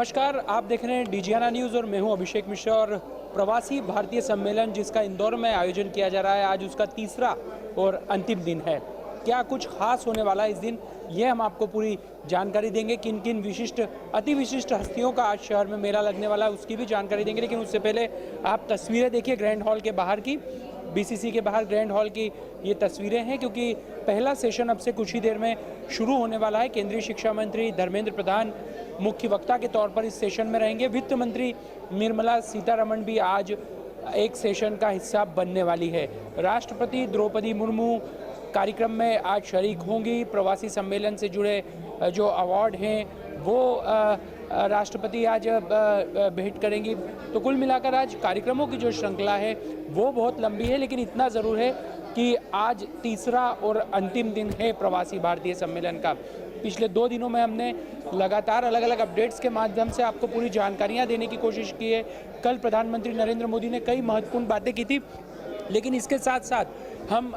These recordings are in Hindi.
नमस्कार, आप देख रहे हैं डीजियाना न्यूज़ और मैं हूं अभिषेक मिश्रा। और प्रवासी भारतीय सम्मेलन जिसका इंदौर में आयोजन किया जा रहा है, आज उसका तीसरा और अंतिम दिन है। क्या कुछ खास होने वाला है इस दिन, ये हम आपको पूरी जानकारी देंगे। किन किन विशिष्ट अति विशिष्ट हस्तियों का आज शहर में मेला लगने वाला है उसकी भी जानकारी देंगे। लेकिन उससे पहले आप तस्वीरें देखिए ग्रैंड हॉल के बाहर की, बीसीसी के बाहर ग्रैंड हॉल की ये तस्वीरें हैं, क्योंकि पहला सेशन अब से कुछ ही देर में शुरू होने वाला है। केंद्रीय शिक्षा मंत्री धर्मेंद्र प्रधान मुख्य वक्ता के तौर पर इस सेशन में रहेंगे। वित्त मंत्री निर्मला सीतारमण भी आज एक सेशन का हिस्सा बनने वाली है। राष्ट्रपति द्रौपदी मुर्मू कार्यक्रम में आज शरीक होंगी। प्रवासी सम्मेलन से जुड़े जो अवार्ड हैं वो राष्ट्रपति आज भेंट करेंगी। तो कुल मिलाकर आज कार्यक्रमों की जो श्रृंखला है वो बहुत लंबी है, लेकिन इतना ज़रूर है कि आज तीसरा और अंतिम दिन है प्रवासी भारतीय सम्मेलन का। पिछले 2 दिनों में हमने लगातार अलग अलग अपडेट्स के माध्यम से आपको पूरी जानकारियां देने की कोशिश की है। कल प्रधानमंत्री नरेंद्र मोदी ने कई महत्वपूर्ण बातें की थी, लेकिन इसके साथ साथ हम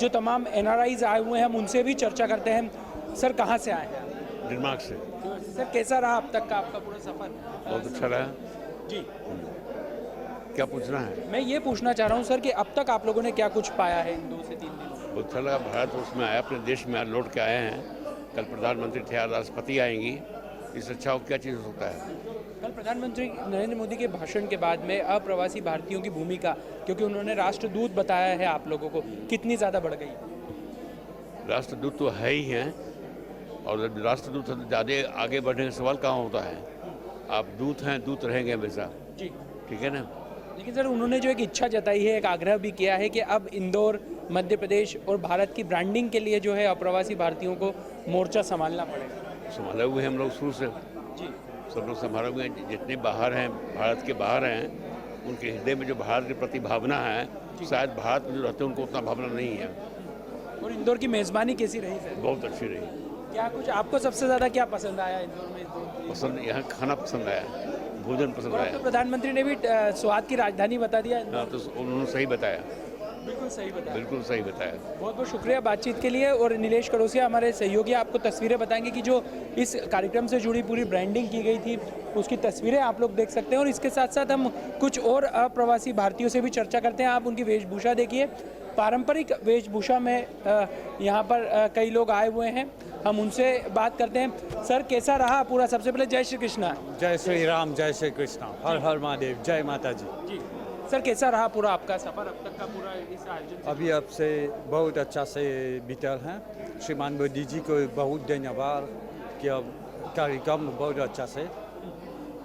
जो तमाम NRIs आए हुए हैं हम उनसे भी चर्चा करते हैं। सर, कहाँ से आए हैं? दिमाग से। सर, कैसा रहा अब तक का आपका पूरा सफर? बहुत अच्छा रहा जी। क्या पूछना है? मैं ये पूछना चाह रहा हूँ सर कि अब तक आप लोगों ने क्या कुछ पाया है इन 2 से 3 दिनों? बहुत अच्छा लगा। भारत उसमें आया, अपने देश में लौट के आए हैं। कल प्रधानमंत्री थे, आज राष्ट्रपति आएंगी। इससे अच्छा हो क्या चीज़ हो सकता है? कल प्रधानमंत्री नरेंद्र मोदी के भाषण के बाद में अप्रवासी भारतीयों की भूमिका, क्योंकि उन्होंने राष्ट्रदूत बताया है आप लोगों को, कितनी ज़्यादा बढ़ गई? राष्ट्रदूत तो है ही हैं, और राष्ट्रदूत से ज़्यादा आगे बढ़ने का सवाल कहाँ होता है। आप दूत हैं, दूत रहेंगे हमेशा। जी, ठीक है ना। लेकिन सर उन्होंने जो एक इच्छा जताई है, एक आग्रह भी किया है कि अब इंदौर, मध्य प्रदेश और भारत की ब्रांडिंग के लिए जो है अप्रवासी भारतीयों को मोर्चा संभालना पड़ेगा। संभाले हुए हैं हम लोग शुरू से। जी, सब लोग संभाले हुए हैं। जितने बाहर हैं, भारत के बाहर हैं, उनके हृदय में जो भारत के प्रति भावना है, शायद भारत में जो रहते हैं उनको उतना भावना नहीं है। और इंदौर की मेज़बानी कैसी रही सर? बहुत अच्छी रही। क्या कुछ आपको सबसे ज़्यादा क्या पसंद आया इंदौर में? पसंद, यहाँ खाना पसंद आया, भोजन पसंद आया। तो प्रधानमंत्री ने भी स्वाद की राजधानी बता दिया। हाँ, तो उन्होंने सही बताया। बिल्कुल सही बताया। बिल्कुल सही बताया। बहुत बहुत शुक्रिया बातचीत के लिए। और नीलेश करोसिया हमारे सहयोगी आपको तस्वीरें बताएंगे कि जो इस कार्यक्रम से जुड़ी पूरी ब्रांडिंग की गई थी उसकी तस्वीरें आप लोग देख सकते हैं। और इसके साथ साथ हम कुछ और अप्रवासी भारतीयों से भी चर्चा करते हैं। आप उनकी वेशभूषा देखिए, पारंपरिक वेशभूषा में यहाँ पर कई लोग आए हुए हैं, हम उनसे बात करते हैं। सर, कैसा रहा पूरा? सबसे पहले जय श्री कृष्णा। जय श्री राम, जय श्री कृष्णा, हर हर महादेव, जय माता जी। जी सर, कैसा रहा पूरा आपका सफ़र अब तक का पूरा इस आयोजन से? अभी अब से बहुत अच्छा से बीतल हैं। श्रीमान मोदी जी को बहुत धन्यवाद कि अब कार्यक्रम बहुत अच्छा से।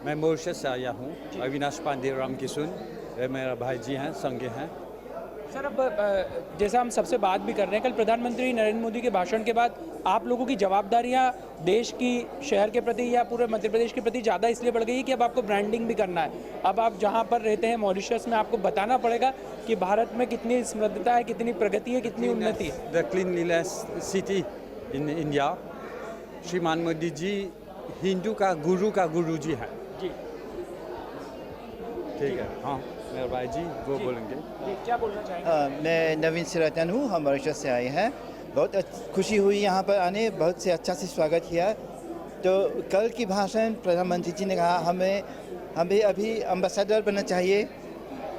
मैं मॉरिशस से आया हूँ। अविनाश पांडे राम किशुन मेरा भाई जी हैं, संगे हैं। सर, अब जैसा हम सबसे बात भी कर रहे हैं, कल प्रधानमंत्री नरेंद्र मोदी के भाषण के बाद आप लोगों की जवाबदारियां देश की, शहर के प्रति या पूरे मध्य प्रदेश के प्रति ज़्यादा इसलिए बढ़ गई है कि अब आपको ब्रांडिंग भी करना है। अब आप जहां पर रहते हैं मॉरिशस में, आपको बताना पड़ेगा कि भारत में कितनी समृद्धता है, कितनी प्रगति है, कितनी उन्नति है। The cleanliness city in India. श्रीमान मोदी जी हिंदू का गुरु जी हैं। जी, ठीक है। हाँ, मेरा भाई जी वो बोलेंगे। क्या बोलना चाहेंगे? मैं नवीन सिरातन हूँ, हम मॉरिशस से आए हैं। बहुत खुशी हुई यहाँ पर आने, बहुत से अच्छा से स्वागत किया। तो कल की भाषण प्रधानमंत्री जी ने कहा हमें अभी एम्बेसडर बनना चाहिए।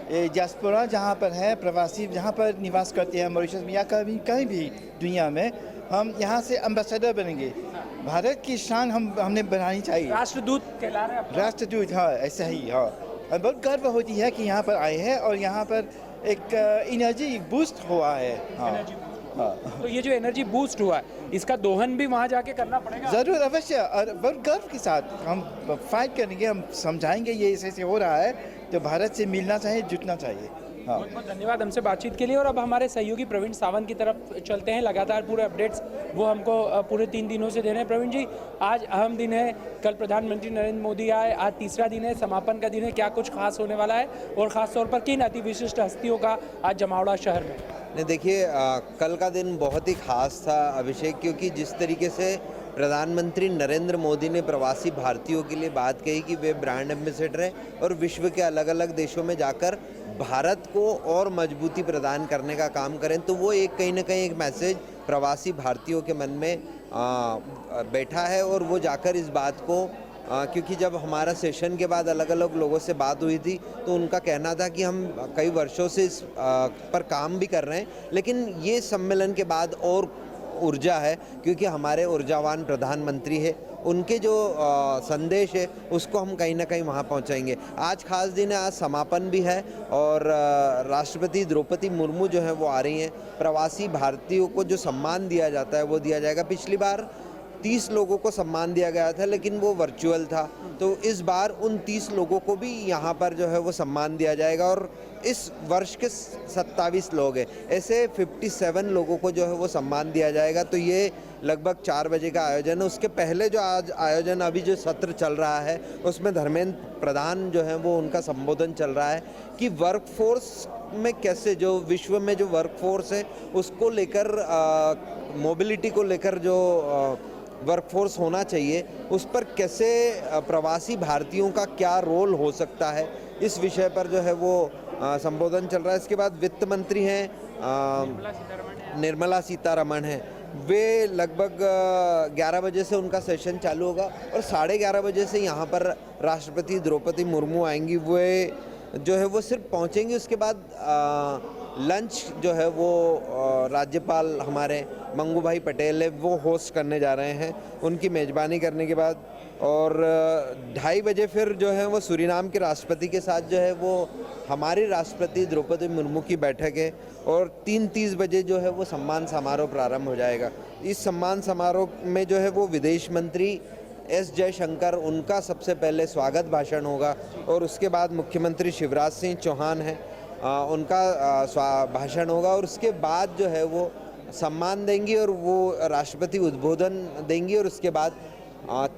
डियास्पोरा जहाँ पर है, प्रवासी जहाँ पर निवास करते हैं मॉरिशस में या कहीं भी दुनिया में, हम यहाँ से एम्बेसडर बनेंगे। भारत की शान हमने बढ़ानी चाहिए। राष्ट्रदूत कहला रहे हैं आप? राष्ट्रदूत, हाँ, ऐसा ही। हाँ, और बहुत गर्व होती है कि यहाँ पर आए हैं और यहाँ पर एक एनर्जी बूस्ट हुआ है। हाँ, हाँ। तो ये जो एनर्जी बूस्ट हुआ है, इसका दोहन भी वहाँ जाके करना पड़ेगा। ज़रूर, अवश्य, और बहुत गर्व के साथ हम फाइट करेंगे। हम समझाएंगे ये ऐसे हो रहा है, तो भारत से मिलना चाहिए, जुटना चाहिए। हाँ, बहुत बहुत धन्यवाद हमसे बातचीत के लिए। और अब हमारे सहयोगी प्रवीण सावंत की तरफ चलते हैं। लगातार पूरे अपडेट्स वो हमको पूरे 3 दिनों से दे रहे हैं। प्रवीण जी, आज अहम दिन है, कल प्रधानमंत्री नरेंद्र मोदी आए, आज तीसरा दिन है, समापन का दिन है। क्या कुछ खास होने वाला है और ख़ास तौर पर किन अति विशिष्ट हस्तियों का आज जमावड़ा शहर में? नहीं, देखिए, कल का दिन बहुत ही ख़ास था अभिषेक, क्योंकि जिस तरीके से प्रधानमंत्री नरेंद्र मोदी ने प्रवासी भारतीयों के लिए बात कही कि वे ब्रांड एम्बेसडर हैं और विश्व के अलग अलग देशों में जाकर भारत को और मजबूती प्रदान करने का काम करें, तो वो एक कहीं ना कहीं एक मैसेज प्रवासी भारतीयों के मन में बैठा है और वो जाकर इस बात को क्योंकि जब हमारा सेशन के बाद अलग अलग लोगों से बात हुई थी तो उनका कहना था कि हम कई वर्षों से इस पर काम भी कर रहे हैं, लेकिन ये सम्मेलन के बाद और ऊर्जा है क्योंकि हमारे ऊर्जावान प्रधानमंत्री है, उनके जो संदेश है उसको हम कहीं ना कहीं वहाँ पहुँचाएंगे। आज खास दिन है, आज समापन भी है और राष्ट्रपति द्रौपदी मुर्मू जो है वो आ रही हैं। प्रवासी भारतीयों को जो सम्मान दिया जाता है वो दिया जाएगा। पिछली बार 30 लोगों को सम्मान दिया गया था लेकिन वो वर्चुअल था, तो इस बार उन 30 लोगों को भी यहाँ पर जो है वो सम्मान दिया जाएगा और इस वर्ष के 27 लोग हैं, ऐसे 57 लोगों को जो है वो सम्मान दिया जाएगा। तो ये लगभग 4 बजे का आयोजन है। उसके पहले जो आज आयोजन अभी जो सत्र चल रहा है उसमें धर्मेंद्र प्रधान जो है वो उनका संबोधन चल रहा है कि वर्कफोर्स में कैसे जो विश्व में जो वर्कफोर्स है उसको लेकर मोबिलिटी को लेकर जो वर्कफोर्स होना चाहिए उस पर कैसे प्रवासी भारतीयों का क्या रोल हो सकता है, इस विषय पर जो है वो संबोधन चल रहा है। इसके बाद वित्त मंत्री हैं निर्मला सीतारमण हैं, वे लगभग 11 बजे से उनका सेशन चालू होगा और 11:30 बजे से यहाँ पर राष्ट्रपति द्रौपदी मुर्मू आएंगी। वे जो है वो सिर्फ पहुँचेंगी, उसके बाद लंच जो है वो राज्यपाल हमारे मंगू भाई पटेल है वो होस्ट करने जा रहे हैं, उनकी मेज़बानी करने के बाद। और 2:30 बजे फिर जो है वो सूरीनाम के राष्ट्रपति के साथ जो है वो हमारी राष्ट्रपति द्रौपदी मुर्मू की बैठक है और 3:30 बजे जो है वो सम्मान समारोह प्रारंभ हो जाएगा। इस सम्मान समारोह में जो है वो विदेश मंत्री एस जयशंकर, उनका सबसे पहले स्वागत भाषण होगा और उसके बाद मुख्यमंत्री शिवराज सिंह चौहान हैं, उनका भाषण होगा और उसके बाद जो है वो सम्मान देंगी और वो राष्ट्रपति उद्बोधन देंगी और उसके बाद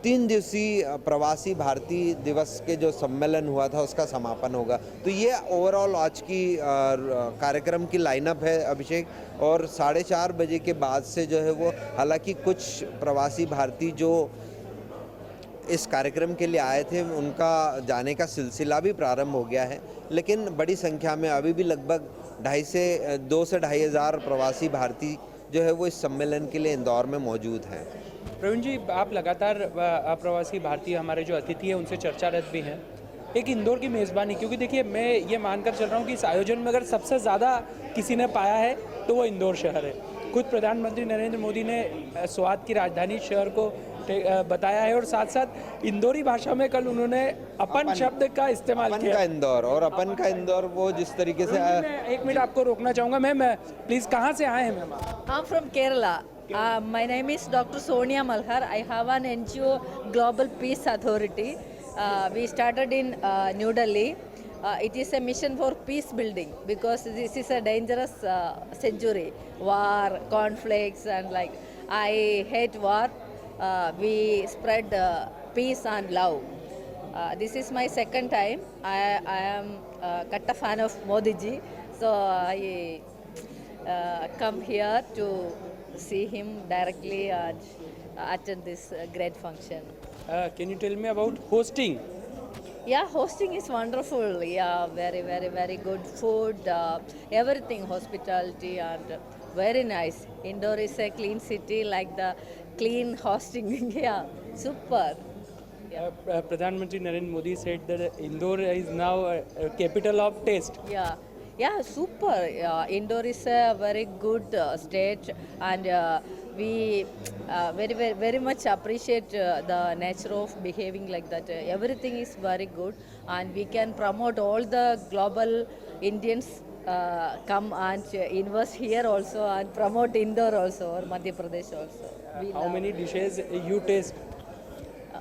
3 दिवसीय प्रवासी भारतीय दिवस के जो सम्मेलन हुआ था उसका समापन होगा। तो ये ओवरऑल आज की कार्यक्रम की लाइनअप है अभिषेक। और 4:30 बजे के बाद से जो है वो हालांकि कुछ प्रवासी भारतीय जो इस कार्यक्रम के लिए आए थे उनका जाने का सिलसिला भी प्रारंभ हो गया है, लेकिन बड़ी संख्या में अभी भी लगभग 2 से 2.5 हज़ार प्रवासी भारतीय जो है वो इस सम्मेलन के लिए इंदौर में मौजूद हैं। प्रवीण जी, आप लगातार अप्रवासी भारतीय हमारे जो अतिथि हैं उनसे चर्चारत भी हैं। एक इंदौर की मेज़बानी, क्योंकि देखिए मैं ये मानकर चल रहा हूँ कि इस आयोजन में अगर सबसे ज़्यादा किसी ने पाया है तो वो इंदौर शहर है। खुद प्रधानमंत्री नरेंद्र मोदी ने स्वाद की राजधानी शहर को बताया है और साथ साथ इंदौरी भाषा में कल उन्होंने अपन शब्द का इस्तेमाल अपन किया। का इंदौर और अपन का इंदौर वो जिस तरीके से मैं 1 मिनट आपको रोकना चाहूँगा। मैम प्लीज़, कहाँ से आए हैं ma'am? I'm from Kerala. My name is Dr. Sonia Malhar. I have an NGO, Global Peace Authority. We started in New Delhi. It is a mission for peace building because this is a dangerous century. War, conflicts, and like I hate war. We spread peace and love. This is my second time. I am a fan of Modi ji, so I come here to see him directly and attend this great function. Can you tell me about hosting? Yeah, hosting is wonderful. Yeah, very, very, very good food, everything, hospitality, and very nice. Indore is a clean city, like the clean hosting. Yeah, super. Pradhan Mantri Narendra Modi said that Indore is now a capital of taste. Yeah. Yeah, super. Indore is a very good state, and we very, very, very much appreciate the nature of behaving like that. Everything is very good, and we can promote all the global Indians come and invest here also and promote Indore also or Madhya Pradesh also. We How love- many dishes you taste?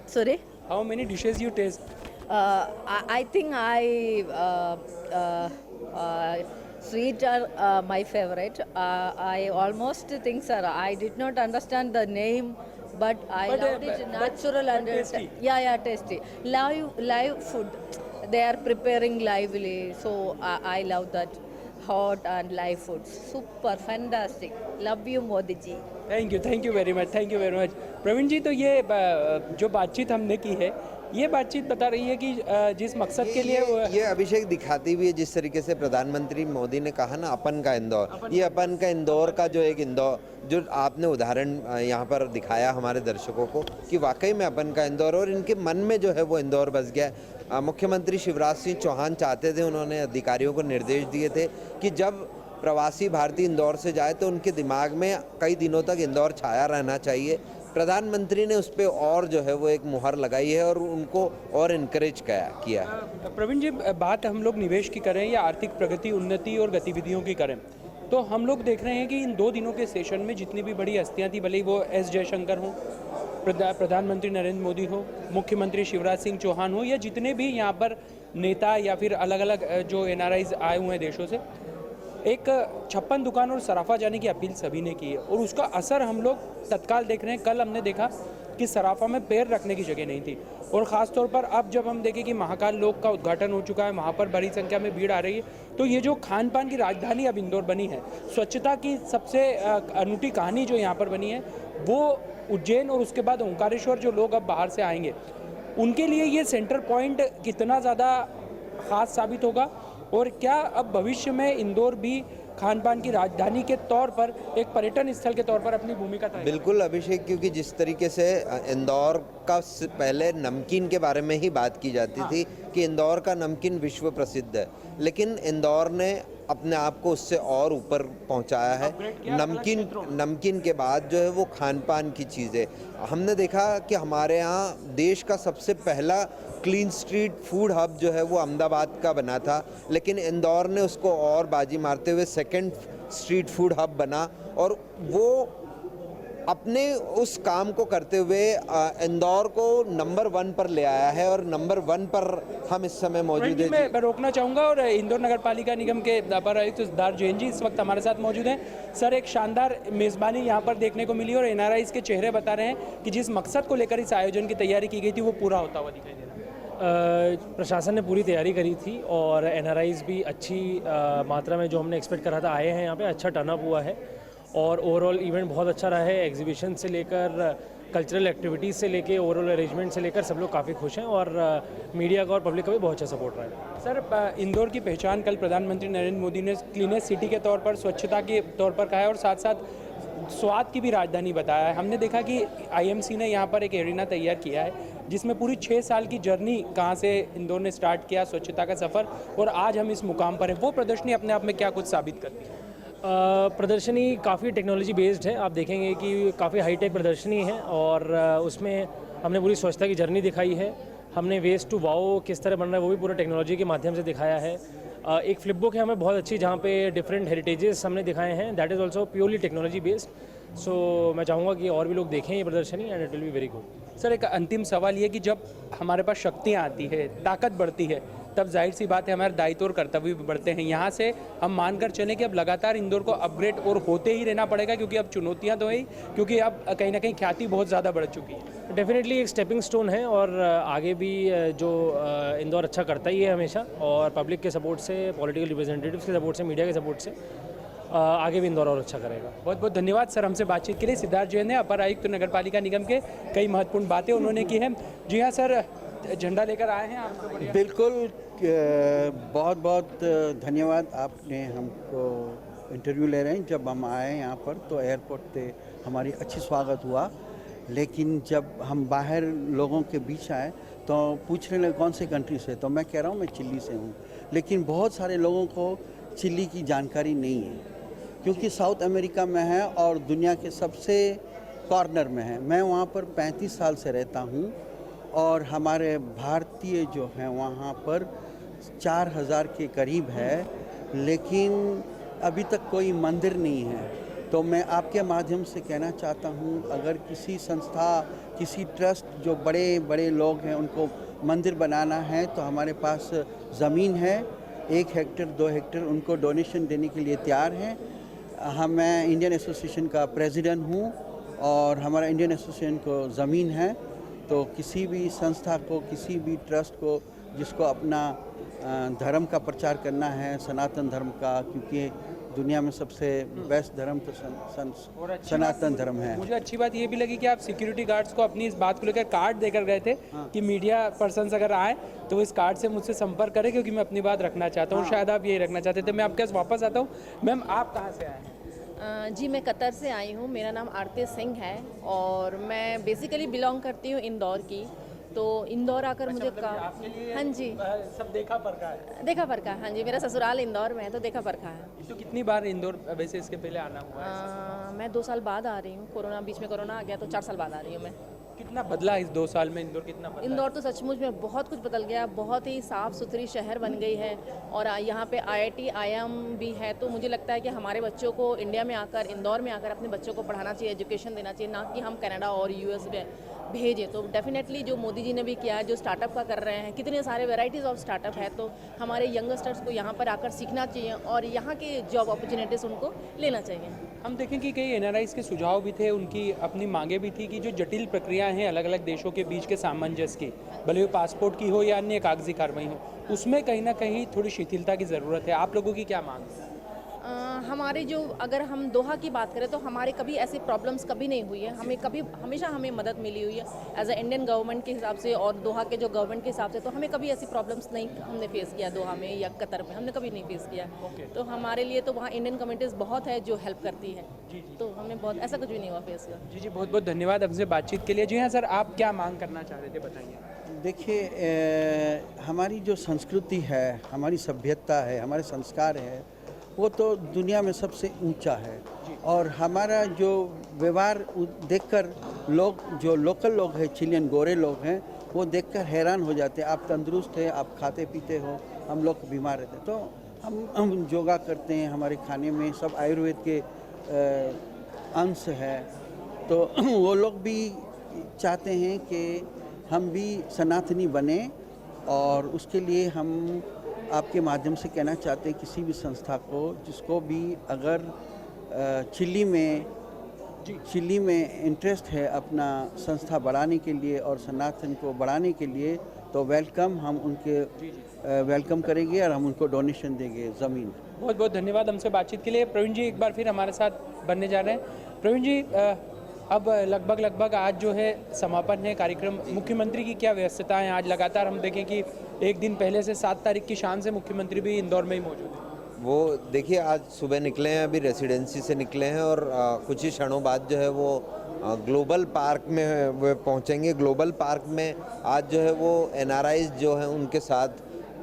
Sorry? How many dishes you taste? I think sweet are my favorite. I almost think, sir, I did not understand the name, but I But, loved but- it natural and tasty. yeah, tasty. Live food. They are preparing lively, so I love that. Hot and live food. Super fantastic. Love you, Modi ji. Thank you very much, thank you very much. Praveen ji, तो ये जो बातचीत हमने की है ये बातचीत बता रही है कि जिस मकसद के लिए ये अभिषेक दिखाती भी है जिस तरीके से प्रधानमंत्री मोदी ने कहा ना अपन का इंदौर, ये अपन का इंदौर का जो एक इंदौर जो आपने उदाहरण यहाँ पर दिखाया हमारे दर्शकों को कि वाकई में अपन का इंदौर, और इनके मन में जो है वो इंदौर बस गया। मुख्यमंत्री शिवराज सिंह चौहान चाहते थे, उन्होंने अधिकारियों को निर्देश दिए थे कि जब प्रवासी भारतीय इंदौर से जाए तो उनके दिमाग में कई दिनों तक इंदौर छाया रहना चाहिए। प्रधानमंत्री ने उस पर और जो है वो एक मुहर लगाई है और उनको और इनकरेज किया। प्रवीण जी, बात हम लोग निवेश की करें या आर्थिक प्रगति, उन्नति और गतिविधियों की करें, तो हम लोग देख रहे हैं कि इन 2 दिनों के सेशन में जितनी भी बड़ी हस्तियां थी, भले ही वो एस जयशंकर हों, प्रधानमंत्री नरेंद्र मोदी हो, मुख्यमंत्री शिवराज सिंह चौहान हो, या जितने भी यहाँ पर नेता या फिर अलग अलग जो NRIs आए हुए हैं देशों से, एक 56 दुकान और सराफा जाने की अपील सभी ने की है और उसका असर हम लोग तत्काल देख रहे हैं। कल हमने देखा कि सराफा में पैर रखने की जगह नहीं थी, और ख़ास तौर पर अब जब हम देखें कि महाकाल लोक का उद्घाटन हो चुका है, वहाँ पर बड़ी संख्या में भीड़ आ रही है, तो ये जो खान पान की राजधानी अब इंदौर बनी है, स्वच्छता की सबसे अनूठी कहानी जो यहाँ पर बनी है, वो उज्जैन और उसके बाद ओंकारेश्वर जो लोग अब बाहर से आएंगे उनके लिए ये सेंटर पॉइंट कितना ज़्यादा ख़ास साबित होगा, और क्या अब भविष्य में इंदौर भी खान पान की राजधानी के तौर पर एक पर्यटन स्थल के तौर पर अपनी भूमिका तय? बिल्कुल अभिषेक, क्योंकि जिस तरीके से इंदौर का पहले नमकीन के बारे में ही बात की जाती थी कि इंदौर का नमकीन विश्व प्रसिद्ध है, लेकिन इंदौर ने अपने आप को उससे और ऊपर पहुंचाया है। नमकीन के बाद जो है वो खान पान की चीज़ें हमने देखा कि हमारे यहाँ देश का सबसे पहला क्लीन स्ट्रीट फूड हब जो है वो अहमदाबाद का बना था, लेकिन इंदौर ने उसको और बाजी मारते हुए सेकंड स्ट्रीट फूड हब बना, और वो अपने उस काम को करते हुए इंदौर को नंबर 1 पर ले आया है, और नंबर 1 पर हम इस समय मौजूद हैं। मैं रोकना चाहूँगा, और इंदौर नगर पालिका निगम के अपर आयुक्त सिद्धार्थ जैन जी इस वक्त हमारे साथ मौजूद हैं। सर, एक शानदार मेज़बानी यहाँ पर देखने को मिली और NRIs के चेहरे बता रहे हैं कि जिस मकसद को लेकर इस आयोजन की तैयारी की गई थी वो पूरा होता हुआ दिखाई दे रहा है। प्रशासन ने पूरी तैयारी करी थी और NRIs भी अच्छी मात्रा में जो हमने एक्सपेक्ट करा था आए हैं यहाँ पे। अच्छा टर्नअप हुआ है और ओवरऑल इवेंट बहुत अच्छा रहा है। एग्जीबिशन से लेकर कल्चरल एक्टिविटीज़ से लेकर ओवरऑल अरेंजमेंट से लेकर सब लोग काफ़ी खुश हैं, और मीडिया का और पब्लिक का भी बहुत अच्छा सपोर्ट रहा है। सर, इंदौर की पहचान कल प्रधानमंत्री नरेंद्र मोदी ने क्लीनेस्ट सिटी के तौर पर, स्वच्छता के तौर पर कहा है, और साथ साथ स्वाद की भी राजधानी बताया है। हमने देखा कि IMC ने यहाँ पर एक एरिना तैयार किया है जिसमें पूरी 6 साल की जर्नी कहाँ से इंदौर ने स्टार्ट किया, स्वच्छता का सफ़र, और आज हम इस मुकाम पर हैं। वो प्रदर्शनी अपने आप में क्या कुछ साबित करती है? प्रदर्शनी काफ़ी टेक्नोलॉजी बेस्ड है। आप देखेंगे कि काफ़ी हाईटेक प्रदर्शनी है, और उसमें हमने पूरी स्वच्छता की जर्नी दिखाई है। हमने वेस्ट टू वाओ किस तरह बन रहा है वो भी पूरा टेक्नोलॉजी के माध्यम से दिखाया है। एक फ्लिप बुक है हमें बहुत अच्छी, जहाँ पे डिफरेंट हेरिटेजेस हमने दिखाए हैं, that is also purely technology based. So मैं चाहूँगा कि और भी लोग देखें ये प्रदर्शनी, and it will be very good. Sir, एक अंतिम सवाल ये कि जब हमारे पास शक्तियाँ आती है, ताकत बढ़ती है, तब जाहिर सी बात है हमारे दायित्व और कर्तव्य भी बढ़ते हैं। यहाँ से हम मानकर चलें कि अब लगातार इंदौर को अपग्रेड और होते ही रहना पड़ेगा, क्योंकि अब चुनौतियाँ तो है ही, क्योंकि अब कहीं ना कहीं ख्याति बहुत ज़्यादा बढ़ चुकी है। डेफिनेटली एक स्टेपिंग स्टोन है, और आगे भी जो इंदौर अच्छा करता ही है हमेशा, और पब्लिक के सपोर्ट से, पॉलिटिकल रिप्रेजेंटेटिव्स के सपोर्ट से, मीडिया के सपोर्ट से आगे भी इंदौर और अच्छा करेगा। बहुत बहुत धन्यवाद सर हमसे बातचीत के लिए। सिद्धार्थ जैन है, अपर आयुक्त नगर पालिका निगम के। कई महत्वपूर्ण बातें उन्होंने की हैं। जी हाँ सर, झंडा लेकर आए हैं आप तो? बिल्कुल, बहुत बहुत धन्यवाद। आपने हमको इंटरव्यू ले रहे हैं। जब हम आए यहाँ पर तो एयरपोर्ट पे हमारी अच्छी स्वागत हुआ, लेकिन जब हम बाहर लोगों के बीच आए तो पूछने लगे कौन से कंट्री से, तो मैं कह रहा हूँ मैं चिली से हूँ, लेकिन बहुत सारे लोगों को चिली की जानकारी नहीं है, क्योंकि साउथ अमेरिका में है और दुनिया के सबसे कॉर्नर में है। मैं वहाँ पर 35 साल से रहता हूँ, और हमारे भारतीय जो हैं वहाँ पर 4000 के करीब है, लेकिन अभी तक कोई मंदिर नहीं है। तो मैं आपके माध्यम से कहना चाहता हूँ, अगर किसी संस्था, किसी ट्रस्ट जो बड़े बड़े लोग हैं उनको मंदिर बनाना है, तो हमारे पास ज़मीन है, 1 हेक्टेयर 2 हेक्टेयर, उनको डोनेशन देने के लिए तैयार हैं। मैं इंडियन एसोसिएशन का प्रेसिडेंट हूँ, और हमारा इंडियन एसोसिएशन को ज़मीन है। तो किसी भी संस्था को, किसी भी ट्रस्ट को जिसको अपना धर्म का प्रचार करना है, सनातन धर्म का, क्योंकि दुनिया में सबसे बेस्ट धर्म तो सनातन धर्म है। मुझे अच्छी बात ये भी लगी कि आप सिक्योरिटी गार्ड्स को अपनी इस बात को लेकर कार्ड देकर गए थे कि मीडिया पर्सन्स अगर आए तो इस कार्ड से मुझसे संपर्क करें क्योंकि मैं अपनी बात रखना चाहता हूँ। शायद आप यही रखना चाहते थे। मैं आपके पास वापस आता हूँ। मैम, आप कहाँ से आए हैं? जी, मैं कतर से आई हूँ। मेरा नाम आरती सिंह है और मैं बेसिकली बिलोंग करती हूँ इंदौर की। तो इंदौर आकर मुझे हाँ जी सब देखा परखा है। देखा परखा है। हाँ जी, मेरा ससुराल इंदौर में है तो देखा परखा है। तो कितनी बार इंदौर वैसे इसके पहले आना हुआ है? मैं 2 साल बाद आ रही हूँ। बीच में कोरोना आ गया तो 4 साल बाद आ रही हूँ मैं। कितना बदला इस 2 साल में इंदौर? कितना बदला? इंदौर तो सचमुच में बहुत कुछ बदल गया। बहुत ही साफ़ सुथरी शहर बन गई है और यहाँ पे IIT IIM भी है। तो मुझे लगता है कि हमारे बच्चों को इंडिया में आकर, इंदौर में आकर अपने बच्चों को पढ़ाना चाहिए, एजुकेशन देना चाहिए, ना कि हम कनाडा और US में भेजें। तो डेफिनेटली जो मोदी जी ने भी किया है, जो स्टार्टअप का कर रहे हैं, कितने सारे वेराइटीज़ ऑफ स्टार्टअप है, तो हमारे यंगस्टर्स को यहाँ पर आकर सीखना चाहिए और यहाँ के जॉब अपॉर्चुनिटीज़ उनको लेना चाहिए। हम देखें कि कई NRIs के सुझाव भी थे, उनकी अपनी मांगे भी थी कि जो जटिल प्रक्रियाएं हैं अलग अलग देशों के बीच के सामंजस्य की, भले वो पासपोर्ट की हो या अन्य कागजी कार्रवाई हो, उसमें कहीं ना कहीं थोड़ी शिथिलता की ज़रूरत है। आप लोगों की क्या मांग है? हमारे जो, अगर हम दोहा की बात करें तो हमारे कभी ऐसी प्रॉब्लम्स कभी नहीं हुई है। हमेशा हमें मदद मिली हुई है एज अ इंडियन गवर्नमेंट के हिसाब से और दोहा के जो गवर्नमेंट के हिसाब से। तो हमें कभी ऐसी प्रॉब्लम्स नहीं हमने फेस किया दोहा में या कतर में, हमने कभी नहीं फेस किया। तो हमारे लिए तो वहाँ इंडियन कम्युनिटीज़ बहुत है जो हेल्प करती है। तो हमें बहुत ऐसा कुछ भी नहीं हुआ फेस हुआ। जी, बहुत बहुत धन्यवाद हमसे बातचीत के लिए। जी हाँ सर, आप क्या मांग करना चाह रहे थे, बताइए। देखिए, हमारी जो संस्कृति है, हमारी सभ्यता है, हमारे संस्कार है, वो तो दुनिया में सबसे ऊंचा है। और हमारा जो व्यवहार देखकर लोग, जो लोकल लोग हैं, चिलियन गोरे लोग हैं, वो देखकर हैरान हो जाते हैं। आप तंदुरुस्त हैं, आप खाते पीते हो, हम लोग बीमार रहते हैं। तो हम योगा करते हैं, हमारे खाने में सब आयुर्वेद के अंश है। तो वो लोग भी चाहते हैं कि हम भी सनातनी बने और उसके लिए हम आपके माध्यम से कहना चाहते हैं किसी भी संस्था को, जिसको भी अगर चिली में इंटरेस्ट है अपना संस्था बढ़ाने के लिए और सनातन को बढ़ाने के लिए, तो वेलकम, हम उनके वेलकम करेंगे और हम उनको डोनेशन देंगे ज़मीन। बहुत बहुत धन्यवाद हमसे बातचीत के लिए। प्रवीण जी एक बार फिर हमारे साथ बनने जा रहे हैं। प्रवीण जी, अब लगभग आज जो है समापन है कार्यक्रम। मुख्यमंत्री की क्या व्यस्तता है आज? लगातार हम देखें कि एक दिन पहले से 7 तारीख की शाम से मुख्यमंत्री भी इंदौर में ही मौजूद है। वो देखिए, आज सुबह निकले हैं, अभी रेसिडेंसी से निकले हैं और कुछ ही क्षणों बाद जो है वो ग्लोबल पार्क में वो पहुंचेंगे। ग्लोबल पार्क में आज जो है वो NRIs जो हैं उनके साथ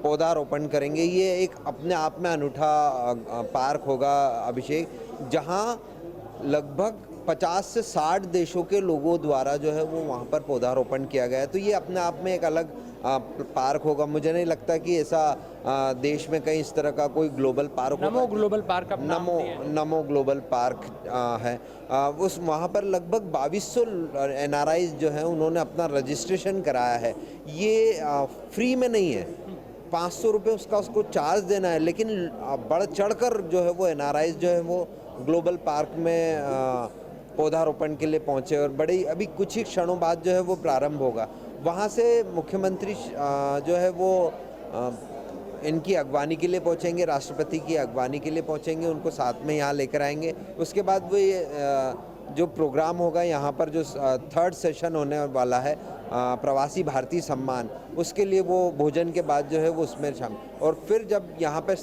पौधारोपण करेंगे। ये एक अपने आप में अनूठा पार्क होगा अभिषेक, जहां लगभग 50 से 60 देशों के लोगों द्वारा जो है वो वहाँ पर पौधारोपण किया गया है। तो ये अपने आप में एक अलग पार्क होगा। मुझे नहीं लगता कि ऐसा देश में कहीं इस तरह का कोई ग्लोबल पार्क होगा। नमो ग्लोबल पार्क का नमो ग्लोबल पार्क है। उस वहाँ पर लगभग 2200 NRIs जो हैं उन्होंने अपना रजिस्ट्रेशन कराया है। ये फ्री में नहीं है, 500 रुपये उसको चार्ज देना है, लेकिन बढ़ चढ़कर जो है वो NRIs जो है वो ग्लोबल पार्क में पौधारोपण के लिए पहुंचे और अभी कुछ ही क्षणों बाद जो है वो प्रारंभ होगा। वहाँ से मुख्यमंत्री जो है वो इनकी अगवानी के लिए पहुंचेंगे, राष्ट्रपति की अगवानी के लिए पहुंचेंगे, उनको साथ में यहाँ लेकर आएंगे। उसके बाद वो ये जो प्रोग्राम होगा यहाँ पर, जो 3rd सेशन होने वाला है प्रवासी भारतीय सम्मान, उसके लिए वो भोजन के बाद जो है वो उसमें शामिल। और फिर जब यहाँ पर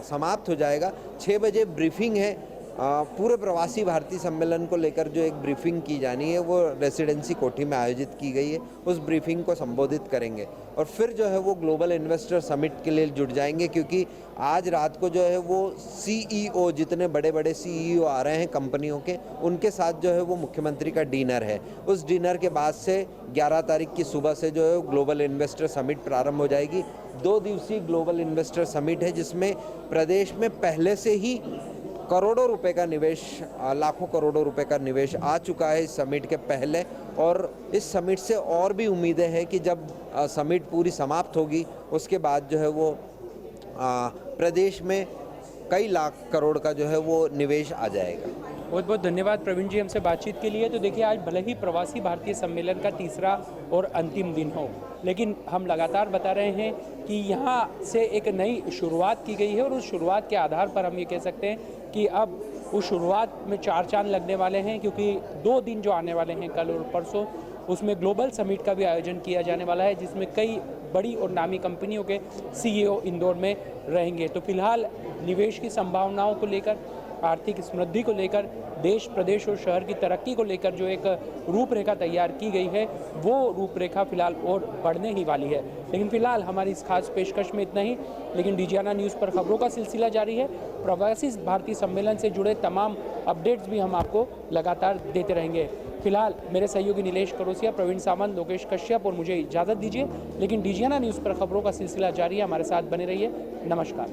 समाप्त हो जाएगा, 6 बजे ब्रीफिंग है पूरे प्रवासी भारतीय सम्मेलन को लेकर। जो एक ब्रीफिंग की जानी है वो रेसिडेंसी कोठी में आयोजित की गई है, उस ब्रीफिंग को संबोधित करेंगे और फिर जो है वो ग्लोबल इन्वेस्टर समिट के लिए जुट जाएंगे। क्योंकि आज रात को जो है वो CEO, जितने बड़े बड़े CEO आ रहे हैं कंपनियों के, उनके साथ जो है वो मुख्यमंत्री का डिनर है। उस डिनर के बाद से 11 तारीख की सुबह से जो है ग्लोबल इन्वेस्टर समिट प्रारंभ हो जाएगी। 2 दिवसीय ग्लोबल इन्वेस्टर समिट है, जिसमें प्रदेश में पहले से ही करोड़ों रुपए का निवेश, लाखों करोड़ों रुपए का निवेश आ चुका है इस समिट के पहले। और इस समिट से और भी उम्मीदें हैं कि जब समिट पूरी समाप्त होगी उसके बाद जो है वो प्रदेश में कई लाख करोड़ का जो है वो निवेश आ जाएगा। बहुत बहुत धन्यवाद प्रवीण जी हमसे बातचीत के लिए। तो देखिए, आज भले ही प्रवासी भारतीय सम्मेलन का तीसरा और अंतिम दिन हो, लेकिन हम लगातार बता रहे हैं कि यहाँ से एक नई शुरुआत की गई है और उस शुरुआत के आधार पर हम ये कह सकते हैं कि अब उस शुरुआत में 4 चांद लगने वाले हैं, क्योंकि 2 दिन जो आने वाले हैं कल और परसों, उसमें ग्लोबल समिट का भी आयोजन किया जाने वाला है, जिसमें कई बड़ी और नामी कंपनियों के CEO इंदौर में रहेंगे। तो फिलहाल निवेश की संभावनाओं को लेकर, आर्थिक समृद्धि को लेकर, देश, प्रदेश और शहर की तरक्की को लेकर जो एक रूपरेखा तैयार की गई है, वो रूपरेखा फिलहाल और बढ़ने ही वाली है। लेकिन फिलहाल हमारी इस खास पेशकश में इतना ही। लेकिन डिजियाना न्यूज़ पर खबरों का सिलसिला जारी है। प्रवासी भारतीय सम्मेलन से जुड़े तमाम अपडेट्स भी हम आपको लगातार देते रहेंगे। फिलहाल मेरे सहयोगी नीलेश करोसिया, प्रवीण सावंत, लोकेश कश्यप और मुझे इजाज़त दीजिए। लेकिन डिजियाना न्यूज़ पर खबरों का सिलसिला जारी है, हमारे साथ बने रहिए। नमस्कार।